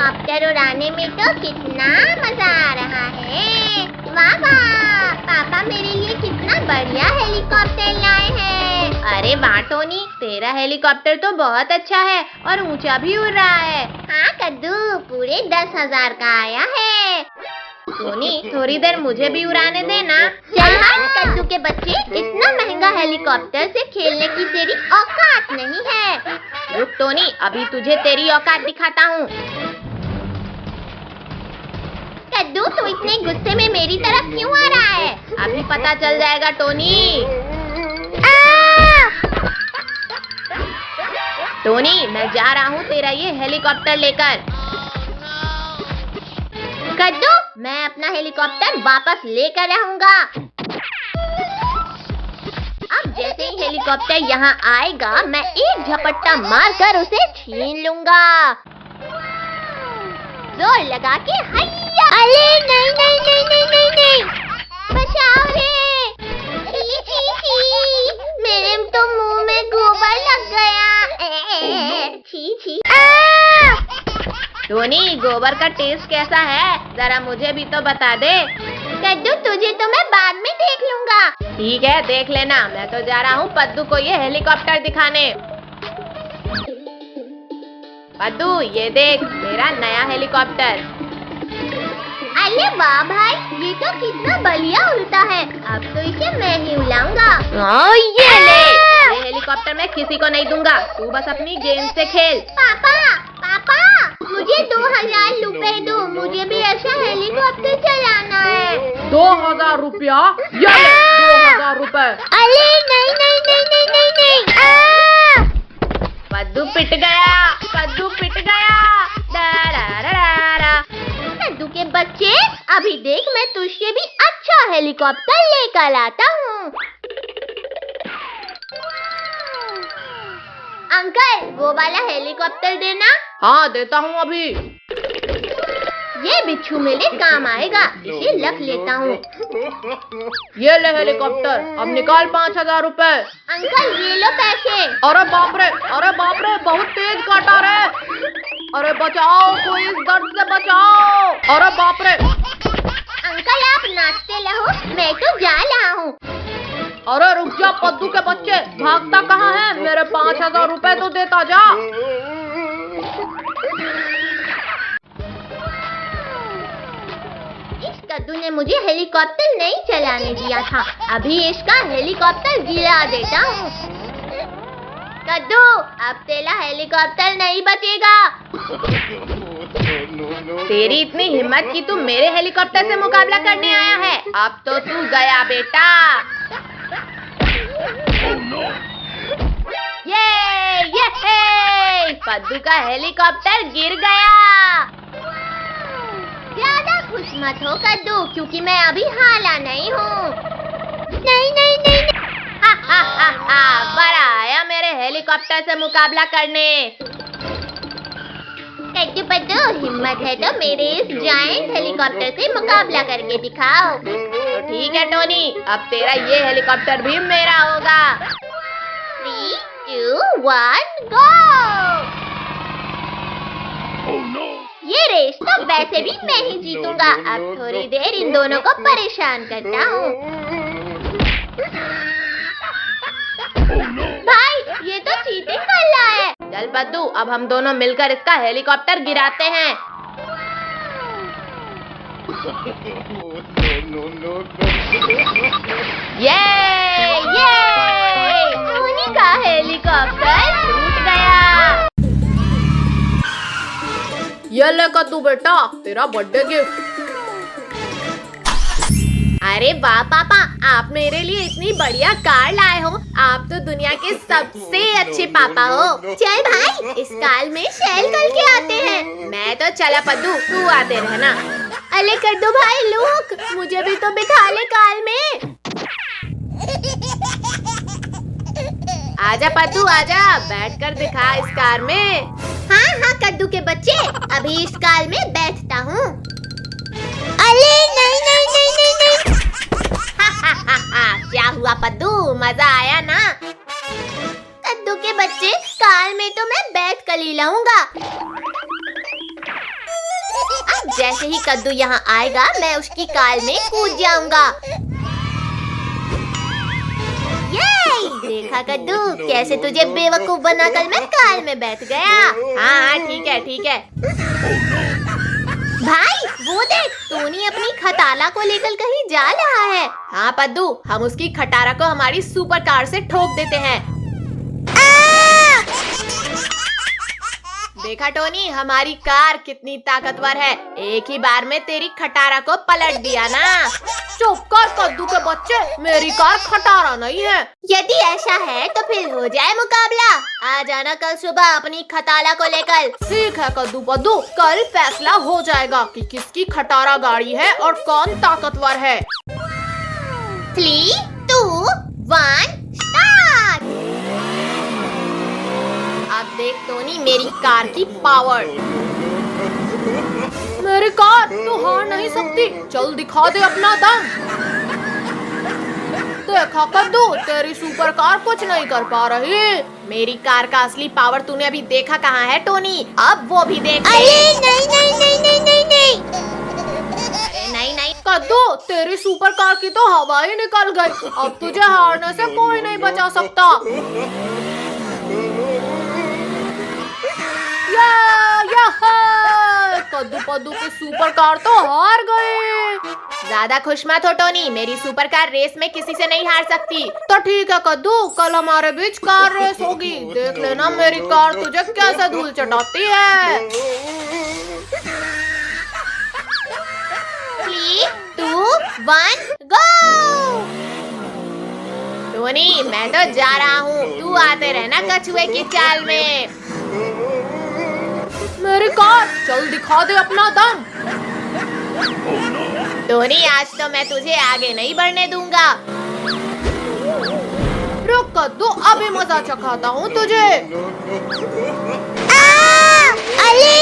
Helicopter उड़ाने में तो कितना मजा आ रहा है। वाह वाह, पापा मेरे लिए कितना बढ़िया हेलीकॉप्टर लाए हैं। अरे वाह टोनी, तेरा हेलीकॉप्टर तो बहुत अच्छा है और ऊंचा भी उड़ रहा है। हाँ कद्दू, पूरे 10,000 का आया है। टोनी, थोड़ी देर मुझे भी उड़ाने देना। चल हट कद्दू के बच्चे, इतना महंगा हेलीकॉप्टर से खेलने की तेरी औकात नहीं है। रुक टोनी, अभी तुझे तेरी औकात दिखाता हूँ। कद्दू, तू इतने गुस्से में मेरी तरफ क्यों आ रहा है? अभी पता चल जाएगा टोनी। टोनी, मैं जा रहा हूँ तेरा ये हेलीकॉप्टर लेकर। कद्दू, मैं अपना हेलीकॉप्टर वापस लेकर आऊंगा। अब जैसे ही हेलीकॉप्टर यहाँ आएगा, मैं एक झपट्टा मारकर उसे छीन लूंगा। जोर लगा के हैया। अरे नहीं नहीं नहीं नहीं नहीं नहीं, बचाओ रे। छी छी छी, मेरे तो मुंह में गोबर लग गया। छी छी। टोनी, गोबर का टेस्ट कैसा है, जरा मुझे भी तो बता दे। कद्दू, तुझे तो मैं बाद में देख लूंगा। ठीक है, देख लेना। मैं तो जा रहा हूँ पद्दू को ये हेलीकॉप्टर दिखाने। पद्दू, ये देख मेरा नया हेलीकॉप्टर। अरे वाह भाई, ये तो कितना बढ़िया उड़ता है। अब तो इसे मैं ही उड़ाऊंगा। ये ले, ये हेलीकॉप्टर मैं किसी को नहीं दूंगा। तू बस अपनी गेम से खेल। पापा पापा, मुझे 2,000 रुपए दो, मुझे भी ऐसा हेलीकॉप्टर चलाना है। 2,000 रुपया? ये ले 2,000 रुपए। अरे नहीं नहीं नहीं नहीं नहीं नहीं। पद्दू पिट गया, पद्दू पिट गया। कद्दू के बच्चे, अभी देख मैं तुझसे भी अच्छा हेलीकॉप्टर लेकर आता हूँ। अंकल, वो वाला हेलीकॉप्टर देना। हाँ, देता हूँ अभी। ये बिच्छू मेरे काम आएगा, इसे रख लेता हूँ। ये ले हेलीकॉप्टर, अब निकाल 5,000 रुपए। अंकल, ये लो पैसे। अरे बाप रे, अरे बाप रे, बहुत तेज काटा रे। अरे बचाओ, कोई इस दर्द से बचाओ। अरे बाप रे। अंकल, आप नाचते रहो, मैं तो जा रहा हूँ। अरे रुक जा पद्दू के बच्चे, भागता कहाँ है? मेरे 5,000 रुपए तो देता जा। इस कद्दू ने मुझे हेलीकॉप्टर नहीं चलाने दिया था, अभी इसका हेलीकॉप्टर गिरा देता हूँ। कद्दू, अब तेरा हेलीकॉप्टर नहीं बचेगा। तेरी इतनी हिम्मत कि तू मेरे हेलीकॉप्टर से मुकाबला करने आया है? अब तो तू गया बेटा। ये पद्दू का हेलीकॉप्टर गिर गया। ज्यादा खुश मत हो कद्दू, क्योंकि मैं अभी हारा नहीं हूँ। नहीं नहीं नहीं, नहीं। बड़ा आया मेरे हेलीकॉप्टर से मुकाबला करने। कद्दू पद्दू, हिम्मत है तो मेरे इस जायंट हेलीकॉप्टर से मुकाबला करके दिखाओ। तो ठीक है टोनी, अब तेरा ये हेलीकॉप्टर भी मेरा होगा। 3, 2, 1, गो। ये रेस तो वैसे भी मैं ही जीतूंगा। अब थोड़ी देर इन दोनों को परेशान करता हूँ। भाई, ये तो चीटिंग कर रहा है। चल पद्दू, अब हम दोनों मिलकर इसका हेलीकॉप्टर गिराते हैं। ये टोनी का हेलीकॉप्टर टूट गया। ये ले कद्दू बेटा, तेरा बर्थडे गिफ्ट। अरे वाह पापा, आप मेरे लिए इतनी बढ़िया कार लाए हो। आप तो दुनिया के सबसे अच्छे पापा हो। चल भाई, इस कार में शेल करके आते हैं। मैं तो चला पद्दू, तू आते रहना। अरे कद्दू भाई, लुक, मुझे भी तो बिठा ले कार में। आजा पद्दू, आजा, बैठकर दिखा इस कार में। हाँ हाँ कद्दू के बच्चे, अभी इस कार में बैठता हूँ। अरे नहीं नहीं नहीं नहीं नहीं। क्या हुआ पद्दू, मजा आया ना? कद्दू के बच्चे, कार में तो मैं बैठ कर ही लाऊंगा। जैसे ही कद्दू यहाँ आएगा मैं उसकी कार में कूद जाऊंगा। ये देखा कद्दू, कैसे तुझे बेवकूफ बनाकर मैं कार में बैठ गया। हाँ ठीक है ठीक है। भाई वो देख, टोनी अपनी खटारा को लेकर कहीं जा रहा है। हाँ पद्दू, हम उसकी खटारा को हमारी सुपर कार से ठोक देते हैं। देखा टोनी, हमारी कार कितनी ताकतवर है, एक ही बार में तेरी खटारा को पलट दिया ना। चुप कर कद्दू के बच्चे, मेरी कार खटारा नहीं है। यदि ऐसा है तो फिर हो जाए मुकाबला। आ जाना कल सुबह अपनी खटारा को लेकर। ठीक है कद्दू पद्दू, कल फैसला हो जाएगा कि किसकी खटारा गाड़ी है और कौन ताकतवर है। 3, 2, 1 स्टार्ट। अब देख टोनी मेरी कार की पावर। मेरी कार तो हार नहीं सकती, चल दिखा दे अपना दम। देखा कद्दू, तेरी सुपर कार कुछ नहीं कर पा रही। मेरी कार का असली पावर तूने अभी देखा कहाँ है टोनी, अब वो भी देख। अरे नहीं नहीं नहीं नहीं नहीं नहीं। अरे नहीं नहीं कद्दू, तेरी सुपर कार की तो हवा ही निकल गई, अब तुझे हारने से कोई नहीं बचा सकता। कद्दू पद्दू की सुपर कार तो हार गई। ज्यादा खुश मत हो टोनी, मेरी सुपर कार रेस में किसी से नहीं हार सकती। तो ठीक है कद्दू, कल हमारे बीच कार रेस होगी, देख लेना मेरी कार तुझे कैसे धूल चटाती है। 3, 2, 1 गो। टोनी मैं तो जा रहा हूँ, तू आते रहना कछुए की चाल में। मेरी कार, चल दिखा दे अपना दम। टोनी आज तो मैं तुझे आगे नहीं बढ़ने दूंगा। रुक कद्दू, अभी मजा चखाता हूँ तुझे। अरे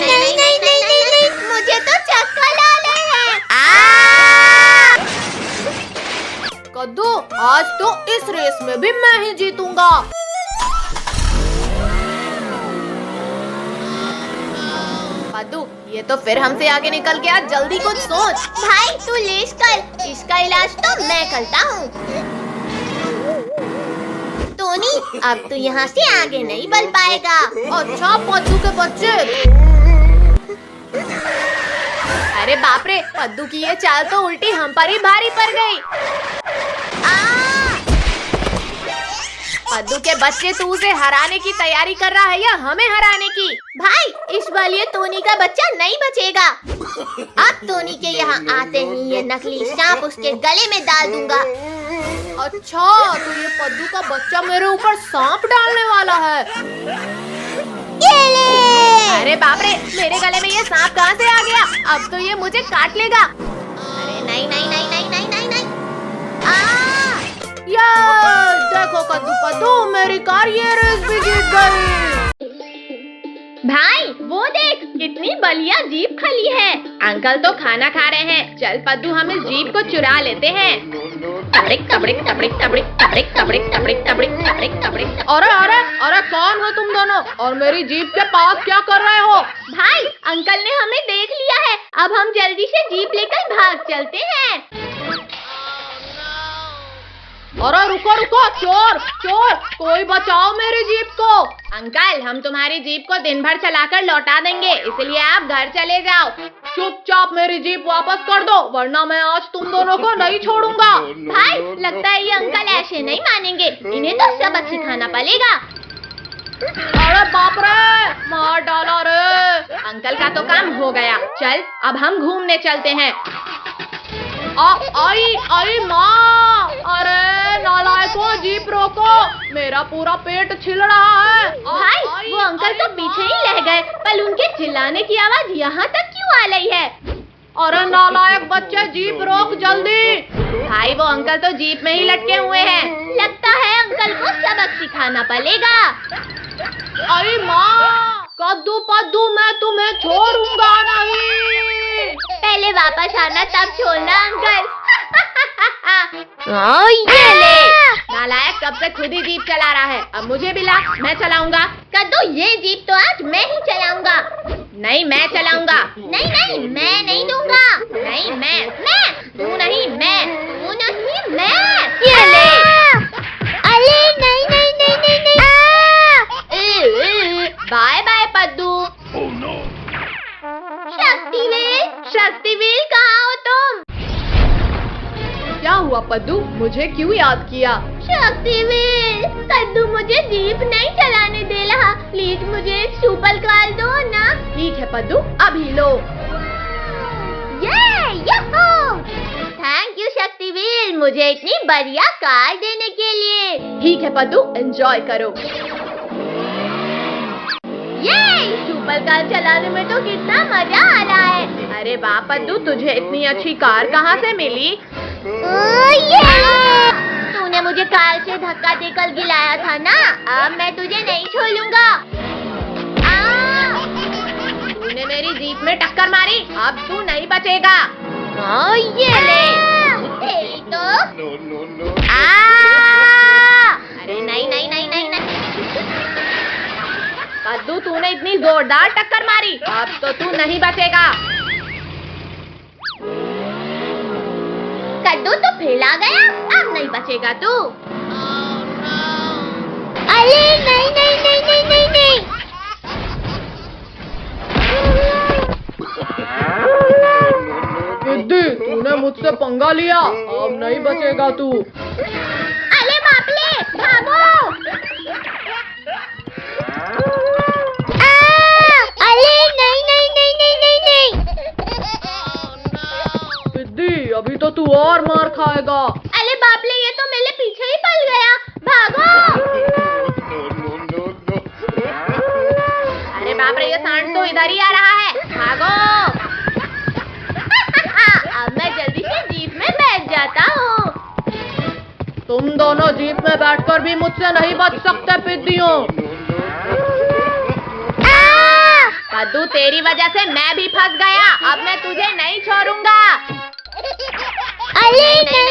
नहीं नहीं नहीं नहीं नहीं, मुझे तो चक्कर डाले हैं। कद्दू आज तो इस रेस में भी मैं ही जीतूंगा। कद्दू ये तो फिर हमसे आगे निकल गया, जल्दी कुछ सोच। भाई तू लेस कर, इसका इलाज तो मैं करता हूँ। टोनी अब तू यहाँ से आगे नहीं बढ़ पाएगा। अच्छा पद्दू के बच्चे। अरे बाप रे, पद्दू की ये चाल तो उल्टी हम पर ही भारी पड़ गई। पद्दू के बच्चे, तू उसे हराने की तैयारी कर रहा है या हमें हराने की? भाई इस बार ये टोनी का बच्चा नहीं बचेगा। अब टोनी के यहाँ आते ही ये नकली सांप उसके गले में डाल दूंगा। अच्छा, तो ये पद्दू का बच्चा मेरे ऊपर सांप डालने वाला है। ये ले। अरे बाप रे, मेरे गले में ये सांप कहाँ से आ गया? अब तो ये मुझे काट लेगा। अरे नहीं नहीं नहीं नहीं नहीं नहीं नहीं। यार देखो कद्दू पद्दू, मेरी कार ये रेस भी जीत गई। भाई वो देख, कितनी बलिया जीप खली है। अंकल तो खाना खा रहे हैं, चल पद्दू हम इस जीप को चुरा लेते हैं। तबड़िक तबड़िक तबड़िक तबड़िक तबड़िक तबड़िक तबड़िक तबड़िक तबड़िक तबड़िक। अरे अरे अरे, कौन हो तुम दोनों और मेरी जीप के पास क्या कर रहे हो? भाई अंकल ने हमें देख लिया है, अब हम जल्दी से जीप लेकर भाग चलते हैं। अरे रुको रुको, चोर चोर, कोई बचाओ मेरी जीप को। अंकल हम तुम्हारी जीप को दिन भर चलाकर लौटा देंगे, इसलिए आप घर चले जाओ। चुपचाप मेरी जीप वापस कर दो, वरना मैं आज तुम दोनों को नहीं छोड़ूंगा। भाई लगता है ये अंकल ऐसे नहीं मानेंगे, इन्हें तो सबक सिखाना पड़ेगा। अरे बाप रे, मार डाला रे। अंकल का तो काम हो गया, चल अब हम घूमने चलते हैं। आई आई माँ, अरे नालायकों जीप रोको, मेरा पूरा पेट छिल रहा है। भाई वो अंकल तो पीछे ही रह गए, पर उनके चिल्लाने की आवाज यहाँ तक क्यों आ रही है? अरे नालायक बच्चे, जीप रोक जल्दी। भाई वो अंकल तो जीप में ही लटके हुए हैं, लगता है अंकल को सबक सिखाना पड़ेगा। अरे माँ, कद्दू पद्दू मैं तुम्हें छोड़ूंगा नहीं। पहले वापस आना तब छोड़ना अंकल। ये ले। नालायक कब से खुद ही जीप चला रहा है, अब मुझे भी ला, मैं चलाऊंगा। कद्दू ये जीप तो आज मैं ही चलाऊंगा। नहीं, मैं चलाऊंगा। नहीं नहीं, मैं नहीं दूंगा। नहीं, मैं। तू नहीं, मैं। तू नहीं, मैं। ये ले। अरे नहीं नहीं नहीं नहीं नहीं। Bye bye पद्दू। शक्तिवीर कहाँ हो तुम? क्या हुआ पद्दू, मुझे क्यों याद किया? शक्तिवीर, कद्दू मुझे जीप नहीं चलाने दे रहा, प्लीज मुझे एक सुपर कार दो ना। ठीक है पद्दू, अभी लो। थैंक यू शक्तिवीर, मुझे इतनी बढ़िया कार देने के लिए। ठीक है पद्दू, एंजॉय करो। सुपर कार चलाने में तो कितना मजा आ रहा है। अरे वाह पद्दू, तुझे इतनी अच्छी कार कहाँ से मिली? तूने मुझे कार से धक्का देकर गिराया था ना, अब मैं तुझे नहीं छोड़ूंगा। तूने मेरी जीप में टक्कर मारी, अब तू नहीं बचेगा। ये ले। तेरी तो। अरे नहीं नहीं नहीं नहीं नहीं। पद्दू, तूने इतनी जोरदार टक्कर मारी, अब तो तू नहीं बचेगा। कद्दू तो फैला गया, अब नहीं बचेगा तू। अरे नहीं नहीं नहीं नहीं नहीं नहीं। दीदी, तूने मुझसे पंगा लिया, अब नहीं बचेगा तू। अरे बाप रे, भागो। अरे नहीं नहीं नहीं नहीं नहीं नहीं। दीदी, अभी तो तू और मार खाएगा। अरे बाप रे, ये तो मेरे पीछे ही पड़ गया, भागो। अरे बाप रे, ये सांड तो इधर ही आ रहा है, भागो। अब मैं जल्दी से जीप में बैठ जाता हूँ। तुम दोनों जीप में बैठकर भी मुझसे नहीं बच सकते पिद्दियों। पद्दू, तेरी वजह से मैं भी फंस गया, अब मैं तुझे नहीं छोड़ूंगा। अरे नहीं